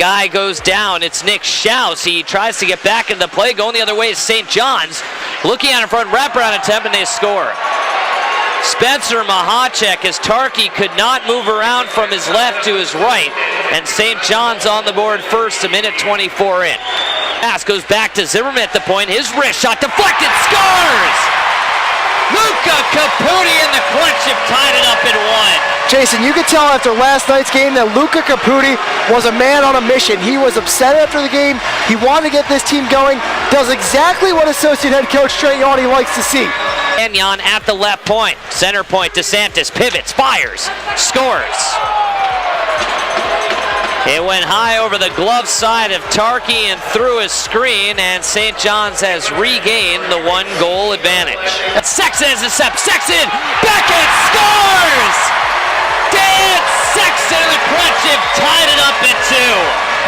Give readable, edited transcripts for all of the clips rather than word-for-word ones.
guy goes down. It's Nick Schaus. He tries to get back into the play. Going the other way is St. John's. Looking out in front, wraparound attempt, and they score. Spencer Mahacek, as Tarkey could not move around from his left to his right, and St. John's on the board first, a minute 24 in. Pass goes back to Zimmerman at the point. His wrist shot deflected, scores! Luca Caputi in the clutch have tied it up at one. Jason, you could tell after last night's game that Luca Caputi was a man on a mission. He was upset after the game. He wanted to get this team going. Does exactly what associate head coach Trent Yawney likes to see. Gagnon at the left point. Center point, DeSantis pivots, fires, scores. It went high over the glove side of Tarkey and through his screen, and St. John's has regained the 1-goal advantage. Sexton has a step. Sexton, backhand, scores! Dan Sexton and the Crunch have tied it up at 2.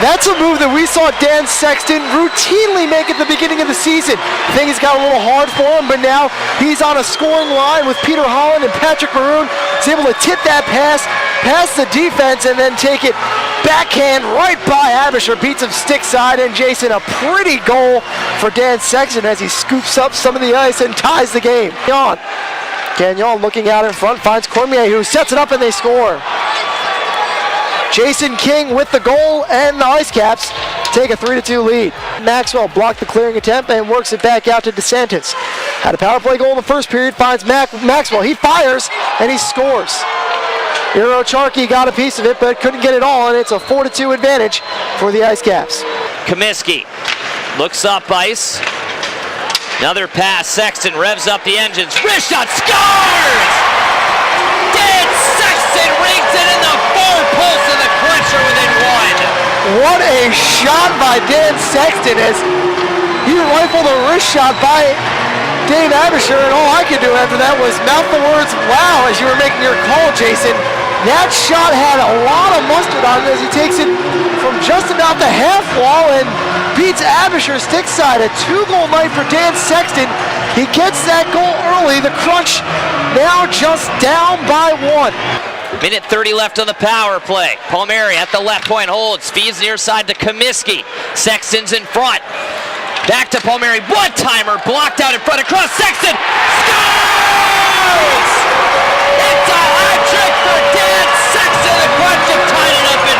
That's a move that we saw Dan Sexton routinely make at the beginning of the season. Things got a little hard for him, but now he's on a scoring line with Peter Holland and Patrick Maroon. He's able to tip that pass past the defense and then take it backhand right by Abisher, beats him stick side, and Jason, a pretty goal for Dan Sexton as he scoops up some of the ice and ties the game. Gagnon looking out in front, finds Cormier, who sets it up, and they score. Jason King with the goal, and the IceCaps take a 3-2 lead. Maxwell blocked the clearing attempt and works it back out to DeSantis. Had a power play goal in the first period, finds Maxwell. He fires, and he scores. Eero Charkey got a piece of it, but couldn't get it all, and it's a 4-2 advantage for the IceCaps. Comiskey looks up ice. Another pass. Sexton revs up the engines. Wrist shot, scores! Dan Sexton rings it in the far post of the Cruncher within 1. What a shot by Dan Sexton as he rifled a wrist shot by Dave Abisher, and all I could do after that was mouth the words, wow, as you were making your call, Jason. That shot had a lot of mustard on it as he takes it from just about the half wall and beats Abisher stick side. A 2-goal night for Dan Sexton. He gets that goal early. The Crunch now just down by 1. Minute 30 left on the power play. Palmieri at the left point holds, feeds near side to Comiskey. Sexton's in front. Back to Palmieri, one-timer, blocked out in front, across Sexton, scores! It's a hat-trick for Dan Sexton, the Crunch have tied it up at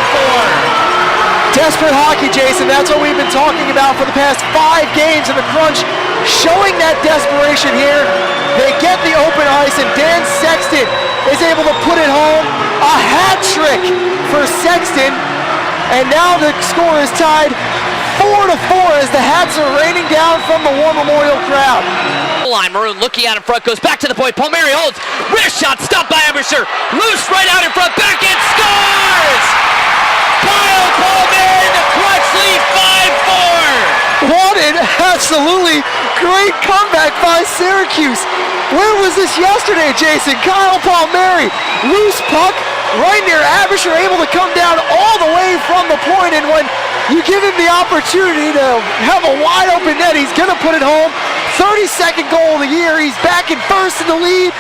4. Desperate hockey, Jason, that's what we've been talking about for the past 5 games, and the Crunch showing that desperation here. They get the open ice, and Dan Sexton is able to put it home. A hat-trick for Sexton, and now the score is tied 4-4 as the hats are raining down from the War Memorial crowd. Line, Maroon looking out in front, goes back to the point. Palmieri holds, wrist shot, stopped by Abisher. Loose right out in front, backhand, scores! Kyle Palmieri, the Crunch lead 5-4. What an absolutely great comeback by Syracuse. Where was this yesterday, Jason? Kyle Palmieri, loose puck, right near Abisher, able to come down all the way from the point, and when you give him the opportunity to have a wide open net, he's going to put it home. 32nd goal of the year. He's back in first in the league,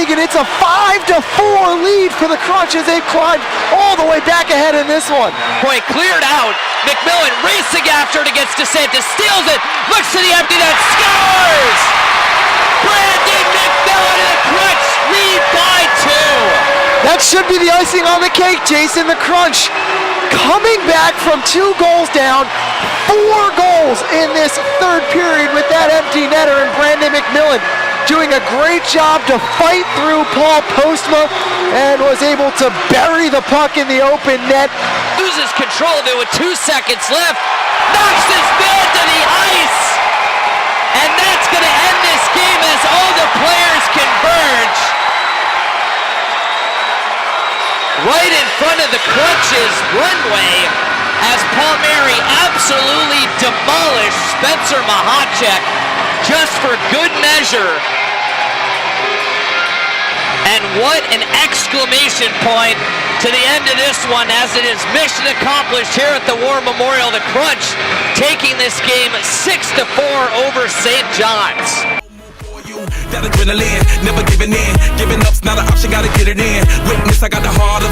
and it's a 5-4 lead for the Crunch as they've climbed all the way back ahead in this one. Point cleared out. McMillan racing after it against DeSantis, steals it, looks to the empty net, scores! Brandon McMillan and the Crunch lead by 2. That should be the icing on the cake, Jason. The Crunch coming back from 2 goals down, 4 goals in this third period with that empty netter, and Brandon McMillan doing a great job to fight through Paul Postma and was able to bury the puck in the open net. Loses control of it with 2 seconds left, knocks this man to the ice, and that's going to end this game as all the players converge. Right in front of the Crunch's runway as Palmieri absolutely demolished Spencer Mahacek just for good measure. And what an exclamation point to the end of this one, as it is mission accomplished here at the War Memorial. The Crunch taking this game 6-4 over St. John's. That adrenaline, never giving in. Giving up's not an option, gotta get it in. Witness, I got the heart of